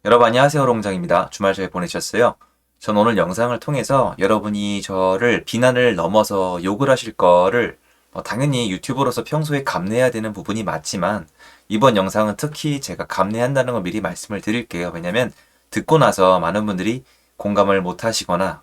여러분 안녕하세요, 롱장입니다. 주말 잘 보내셨어요? 전 오늘 영상을 통해서 여러분이 저를 비난을 넘어서 욕을 하실 거를 당연히 유튜버로서 평소에 감내해야 되는 부분이 맞지만 이번 영상은 특히 제가 감내한다는 걸 미리 말씀을 드릴게요. 왜냐면 듣고 나서 많은 분들이 공감을 못 하시거나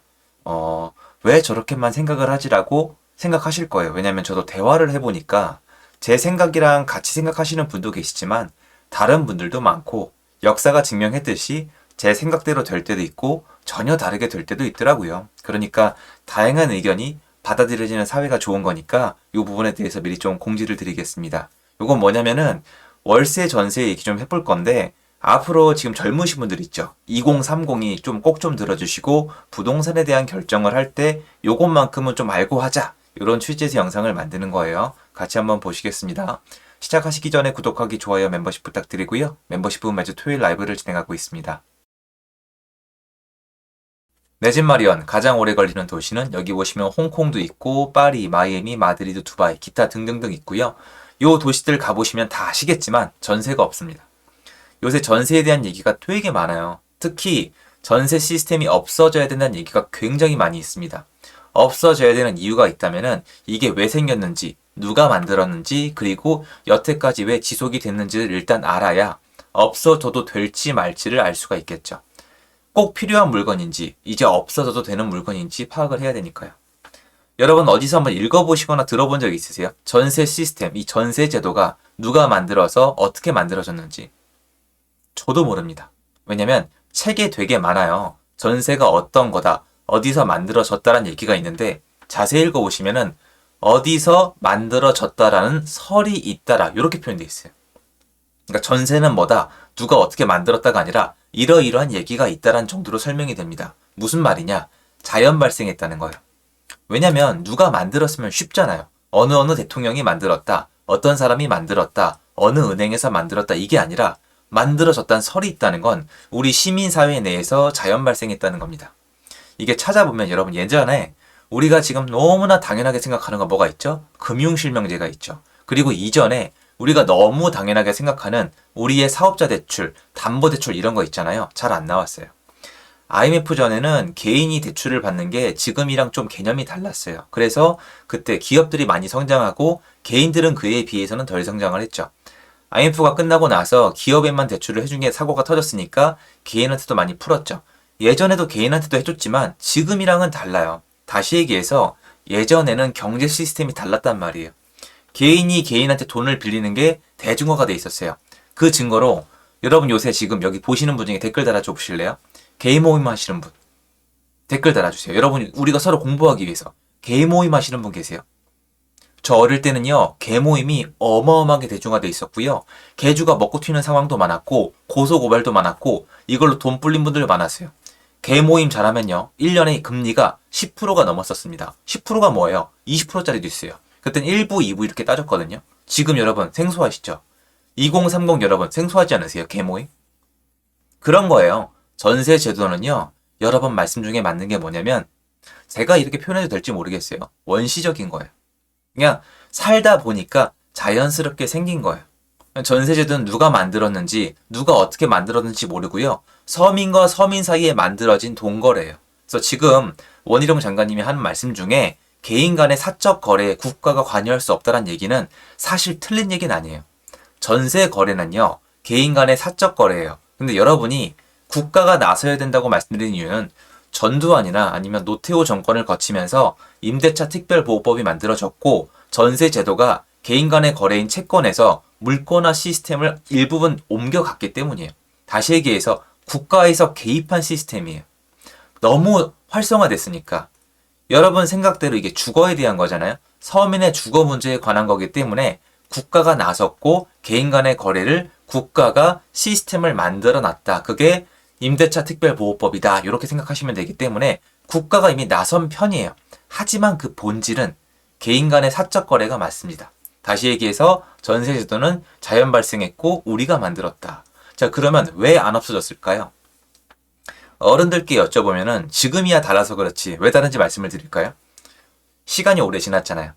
왜 저렇게만 생각을 하지라고 생각하실 거예요. 왜냐면 저도 대화를 해보니까 제 생각이랑 같이 생각하시는 분도 계시지만 다른 분들도 많고 역사가 증명했듯이 제 생각대로 될 때도 있고 전혀 다르게 될 때도 있더라고요. 그러니까 다양한 의견이 받아들여지는 사회가 좋은 거니까 이 부분에 대해서 미리 좀 공지를 드리겠습니다. 이건 뭐냐면은 월세 전세 얘기 좀 해볼 건데 앞으로 지금 젊으신 분들 있죠. 2030이 좀 꼭 좀 들어주시고 부동산에 대한 결정을 할 때 요것만큼은 좀 알고 하자. 이런 취지에서 영상을 만드는 거예요. 같이 한번 보시겠습니다. 시작하시기 전에 구독하기, 좋아요, 멤버십 부탁드리고요. 멤버십은 매주 토요일 라이브를 진행하고 있습니다. 내 집 마련 가장 오래 걸리는 도시는 여기 보시면 홍콩도 있고 파리, 마이애미, 마드리드, 두바이, 기타 등등등 있고요. 요 도시들 가보시면 다 아시겠지만 전세가 없습니다. 요새 전세에 대한 얘기가 되게 많아요. 특히 전세 시스템이 없어져야 된다는 얘기가 굉장히 많이 있습니다. 없어져야 되는 이유가 있다면은 이게 왜 생겼는지, 누가 만들었는지, 그리고 여태까지 왜 지속이 됐는지를 일단 알아야 없어져도 될지 말지를 알 수가 있겠죠. 꼭 필요한 물건인지, 이제 없어져도 되는 물건인지 파악을 해야 되니까요. 여러분 어디서 한번 읽어보시거나 들어본 적 있으세요? 전세 시스템, 이 전세 제도가 누가 만들어서 어떻게 만들어졌는지. 저도 모릅니다. 왜냐면 책에 되게 많아요. 전세가 어떤 거다, 어디서 만들어졌다라는 얘기가 있는데 자세히 읽어보시면은 어디서 만들어졌다라는 설이 있다라 이렇게 표현되어 있어요. 그러니까 전세는 뭐다, 누가 어떻게 만들었다가 아니라 이러이러한 얘기가 있다라는 정도로 설명이 됩니다. 무슨 말이냐? 자연 발생했다는 거예요. 왜냐면 누가 만들었으면 쉽잖아요. 어느 대통령이 만들었다, 어떤 사람이 만들었다, 어느 은행에서 만들었다, 이게 아니라 만들어졌다는 설이 있다는 건 우리 시민사회 내에서 자연 발생했다는 겁니다. 이게 찾아보면 여러분 예전에 우리가 지금 너무나 당연하게 생각하는 거 뭐가 있죠? 금융실명제가 있죠. 그리고 이전에 우리가 너무 당연하게 생각하는 우리의 사업자 대출, 담보대출 이런 거 있잖아요. 잘 안 나왔어요. IMF 전에는 개인이 대출을 받는 게 지금이랑 좀 개념이 달랐어요. 그래서 그때 기업들이 많이 성장하고 개인들은 그에 비해서는 덜 성장을 했죠. IMF가 끝나고 나서 기업에만 대출을 해준 게 사고가 터졌으니까 개인한테도 많이 풀었죠. 예전에도 개인한테도 해줬지만 지금이랑은 달라요. 다시 얘기해서 예전에는 경제 시스템이 달랐단 말이에요. 개인이 개인한테 돈을 빌리는 게 대중화가 돼 있었어요. 그 증거로 여러분 요새 지금 여기 보시는 분 중에 댓글 달아줘 보실래요? 개인 모임 하시는 분 댓글 달아주세요. 여러분 우리가 서로 공부하기 위해서 개인 모임 하시는 분 계세요? 저 어릴 때는요, 개 모임이 어마어마하게 대중화돼 있었고요. 개주가 먹고 튀는 상황도 많았고 고소고발도 많았고 이걸로 돈 불린 분들 많았어요. 개 모임 잘하면요, 1년에 금리가 10%가 넘었었습니다. 10%가 뭐예요? 20%짜리도 있어요. 그땐 1부, 2부 이렇게 따졌거든요. 지금 여러분 생소하시죠? 2030 여러분 생소하지 않으세요? 개 모임? 그런 거예요. 전세 제도는요, 여러 번 말씀 중에 맞는 게 뭐냐면 제가 이렇게 표현해도 될지 모르겠어요. 원시적인 거예요. 그냥 살다 보니까 자연스럽게 생긴 거예요. 전세제도는 누가 만들었는지, 누가 어떻게 만들었는지 모르고요. 서민과 서민 사이에 만들어진 동거래예요. 그래서 지금 원희룡 장관님이 하는 말씀 중에 개인 간의 사적 거래에 국가가 관여할 수 없다는 얘기는 사실 틀린 얘기는 아니에요. 전세 거래는요, 개인 간의 사적 거래예요. 근데 여러분이 국가가 나서야 된다고 말씀드린 이유는 전두환이나 아니면 노태우 정권을 거치면서 임대차 특별보호법이 만들어졌고 전세 제도가 개인 간의 거래인 채권에서 물권화 시스템을 일부분 옮겨갔기 때문이에요. 다시 얘기해서 국가에서 개입한 시스템이에요. 너무 활성화됐으니까. 여러분 생각대로 이게 주거에 대한 거잖아요. 서민의 주거 문제에 관한 거기 때문에 국가가 나섰고 개인 간의 거래를 국가가 시스템을 만들어 놨다. 그게 임대차 특별보호법이다. 이렇게 생각하시면 되기 때문에 국가가 이미 나선 편이에요. 하지만 그 본질은 개인 간의 사적 거래가 맞습니다. 다시 얘기해서 전세제도는 자연 발생했고 우리가 만들었다. 자, 그러면 왜 안 없어졌을까요? 어른들께 여쭤보면은 지금이야 달라서 그렇지 왜 다른지 말씀을 드릴까요? 시간이 오래 지났잖아요.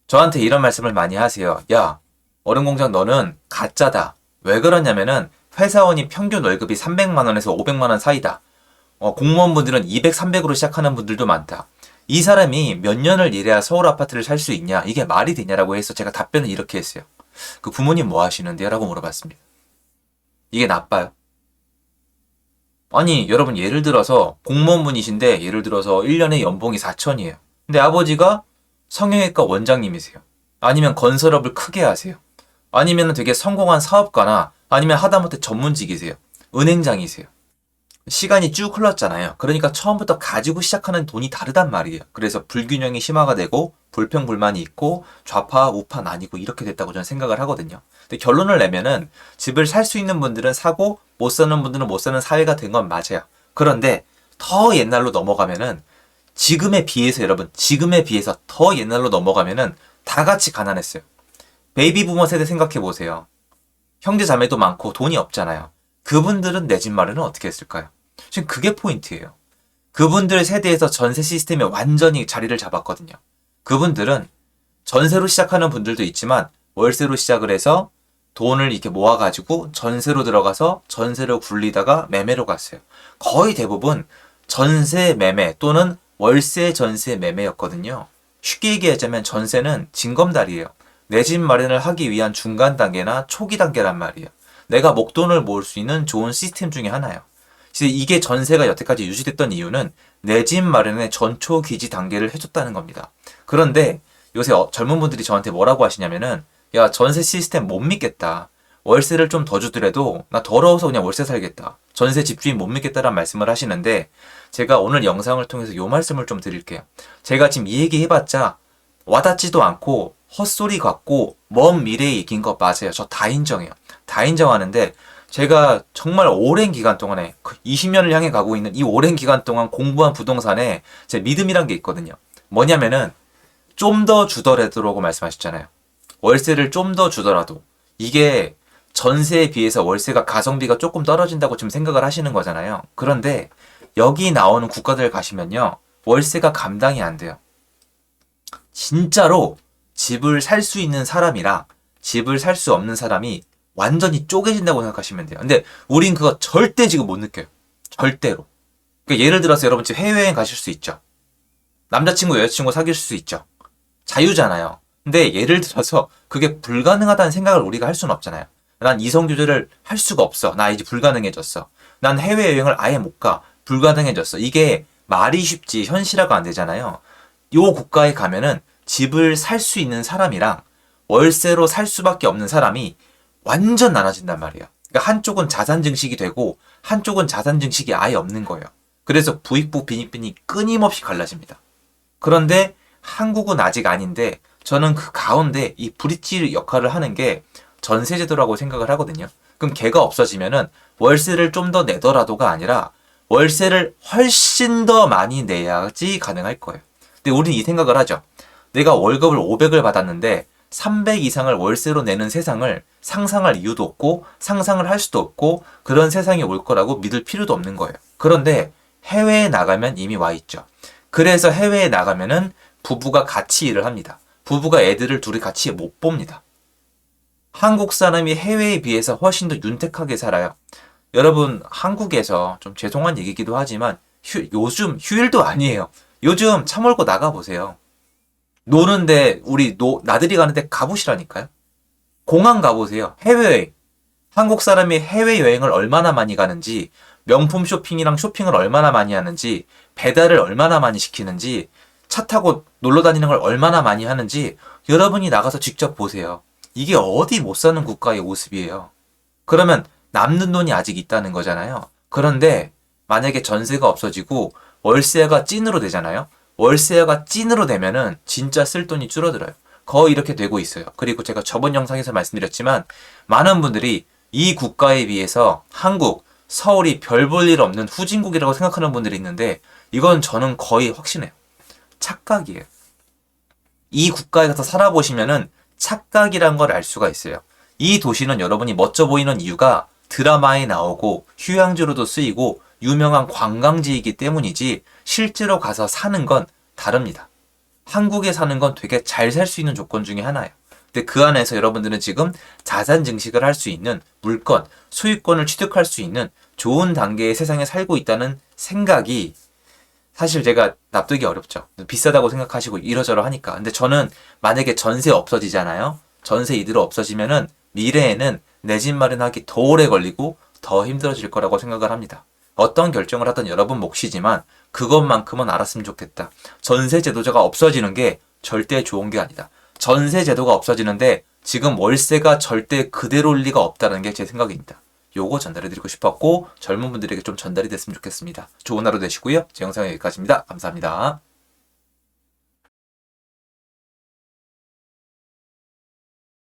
저한테 이런 말씀을 많이 하세요. 야, 얼음공장 너는 가짜다. 왜 그러냐면은 회사원이 평균 월급이 300만 원에서 500만 원 사이다. 공무원분들은 200, 300으로 시작하는 분들도 많다. 이 사람이 몇 년을 일해야 서울 아파트를 살 수 있냐? 이게 말이 되냐라고 해서 제가 답변을 이렇게 했어요. 그 부모님 뭐 하시는데요? 라고 물어봤습니다. 이게 나빠요? 아니, 여러분 예를 들어서 공무원분이신데 예를 들어서 1년에 연봉이 4천이에요. 근데 아버지가 성형외과 원장님이세요. 아니면 건설업을 크게 하세요. 아니면 되게 성공한 사업가나 아니면 하다못해 전문직이세요. 은행장이세요. 시간이 쭉 흘렀잖아요. 그러니까 처음부터 가지고 시작하는 돈이 다르단 말이에요. 그래서 불균형이 심화가 되고 불평불만이 있고 좌파 우파 나뉘고 이렇게 됐다고 저는 생각을 하거든요. 근데 결론을 내면은 집을 살 수 있는 분들은 사고 못 사는 분들은 못 사는 사회가 된 건 맞아요. 그런데 더 옛날로 넘어가면은 지금에 비해서 여러분 지금에 비해서 더 옛날로 넘어가면은 다 같이 가난했어요. 베이비 부머 세대 생각해 보세요. 형제 자매도 많고 돈이 없잖아요. 그분들은 내 집 마련은 어떻게 했을까요? 지금 그게 포인트예요. 그분들 세대에서 전세 시스템이 완전히 자리를 잡았거든요. 그분들은 전세로 시작하는 분들도 있지만 월세로 시작을 해서 돈을 이렇게 모아가지고 전세로 들어가서 전세로 굴리다가 매매로 갔어요. 거의 대부분 전세 매매 또는 월세 전세 매매였거든요. 쉽게 얘기하자면 전세는 징검다리예요. 내 집 마련을 하기 위한 중간 단계나 초기 단계란 말이에요. 내가 목돈을 모을 수 있는 좋은 시스템 중에 하나예요. 이게 전세가 여태까지 유지됐던 이유는 내 집 마련의 전초 기지 단계를 해줬다는 겁니다. 그런데 요새 젊은 분들이 저한테 뭐라고 하시냐면은 야 전세 시스템 못 믿겠다. 월세를 좀 더 주더라도 나 더러워서 그냥 월세 살겠다. 전세 집주인 못 믿겠다라는 말씀을 하시는데 제가 오늘 영상을 통해서 요 말씀을 좀 드릴게요. 제가 지금 이 얘기 해봤자 와닿지도 않고 헛소리 같고 먼 미래에 이긴 거 맞아요. 저 다 인정해요. 다 인정하는데 제가 정말 오랜 기간 동안에 20년을 향해 가고 있는 이 오랜 기간 동안 공부한 부동산에 제 믿음이란 게 있거든요. 뭐냐면은 좀 더 주더라도라고 말씀하셨잖아요. 월세를 좀 더 주더라도 이게 전세에 비해서 월세가 가성비가 조금 떨어진다고 지금 생각을 하시는 거잖아요. 그런데 여기 나오는 국가들 가시면요. 월세가 감당이 안 돼요. 진짜로 집을 살 수 있는 사람이랑 집을 살 수 없는 사람이 완전히 쪼개진다고 생각하시면 돼요. 근데 우린 그거 절대 지금 못 느껴요. 절대로. 그러니까 예를 들어서 여러분 지금 해외여행 가실 수 있죠. 남자친구 여자친구 사귈 수 있죠. 자유잖아요. 근데 예를 들어서 그게 불가능하다는 생각을 우리가 할 수는 없잖아요. 난 이성 교제를 할 수가 없어. 나 이제 불가능해졌어. 난 해외여행을 아예 못 가. 불가능해졌어. 이게 말이 쉽지 현실화가 안 되잖아요. 요 국가에 가면은 집을 살 수 있는 사람이랑 월세로 살 수밖에 없는 사람이 완전 나눠진단 말이에요. 그러니까 한쪽은 자산 증식이 되고 한쪽은 자산 증식이 아예 없는 거예요. 그래서 부익부 빈익빈이 끊임없이 갈라집니다. 그런데 한국은 아직 아닌데 저는 그 가운데 이 브릿지 역할을 하는 게 전세제도라고 생각을 하거든요. 그럼 걔가 없어지면은 월세를 좀 더 내더라도가 아니라 월세를 훨씬 더 많이 내야지 가능할 거예요. 근데 우리는 이 생각을 하죠. 내가 월급을 500을 받았는데 300 이상을 월세로 내는 세상을 상상할 이유도 없고 상상을 할 수도 없고 그런 세상이 올 거라고 믿을 필요도 없는 거예요. 그런데 해외에 나가면 이미 와 있죠. 그래서 해외에 나가면은 부부가 같이 일을 합니다. 부부가 애들을 둘이 같이 못 봅니다. 한국 사람이 해외에 비해서 훨씬 더 윤택하게 살아요. 여러분 한국에서 좀 죄송한 얘기기도 하지만 요즘 휴일도 아니에요. 요즘 차 몰고 나가보세요. 노는데 우리 나들이 가는데 가보시라니까요. 공항 가보세요. 해외여행. 한국 사람이 해외여행을 얼마나 많이 가는지 명품 쇼핑이랑 쇼핑을 얼마나 많이 하는지 배달을 얼마나 많이 시키는지 차 타고 놀러 다니는 걸 얼마나 많이 하는지 여러분이 나가서 직접 보세요. 이게 어디 못 사는 국가의 모습이에요. 그러면 남는 돈이 아직 있다는 거잖아요. 그런데 만약에 전세가 없어지고 월세가 찐으로 되잖아요. 월세가 찐으로 되면은 진짜 쓸 돈이 줄어들어요. 거의 이렇게 되고 있어요. 그리고 제가 저번 영상에서 말씀드렸지만 많은 분들이 이 국가에 비해서 한국, 서울이 별 볼 일 없는 후진국이라고 생각하는 분들이 있는데 이건 저는 거의 확신해요. 착각이에요. 이 국가에 가서 살아보시면은 착각이란 걸 알 수가 있어요. 이 도시는 여러분이 멋져 보이는 이유가 드라마에 나오고 휴양지로도 쓰이고 유명한 관광지이기 때문이지 실제로 가서 사는 건 다릅니다. 한국에 사는 건 되게 잘 살 수 있는 조건 중에 하나예요. 근데 그 안에서 여러분들은 지금 자산 증식을 할 수 있는 물건, 소유권을 취득할 수 있는 좋은 단계의 세상에 살고 있다는 생각이 사실 제가 납득이 어렵죠. 비싸다고 생각하시고 이러저러 하니까. 근데 저는 만약에 전세 없어지잖아요. 전세 이대로 없어지면은 미래에는 내 집 마련하기 더 오래 걸리고 더 힘들어질 거라고 생각을 합니다. 어떤 결정을 하든 여러분 몫이지만 그것만큼은 알았으면 좋겠다. 전세 제도가 없어지는 게 절대 좋은 게 아니다. 전세 제도가 없어지는데 지금 월세가 절대 그대로일 리가 없다는 게 제 생각입니다. 요거 전달해드리고 싶었고 젊은 분들에게 좀 전달이 됐으면 좋겠습니다. 좋은 하루 되시고요. 제 영상은 여기까지입니다. 감사합니다.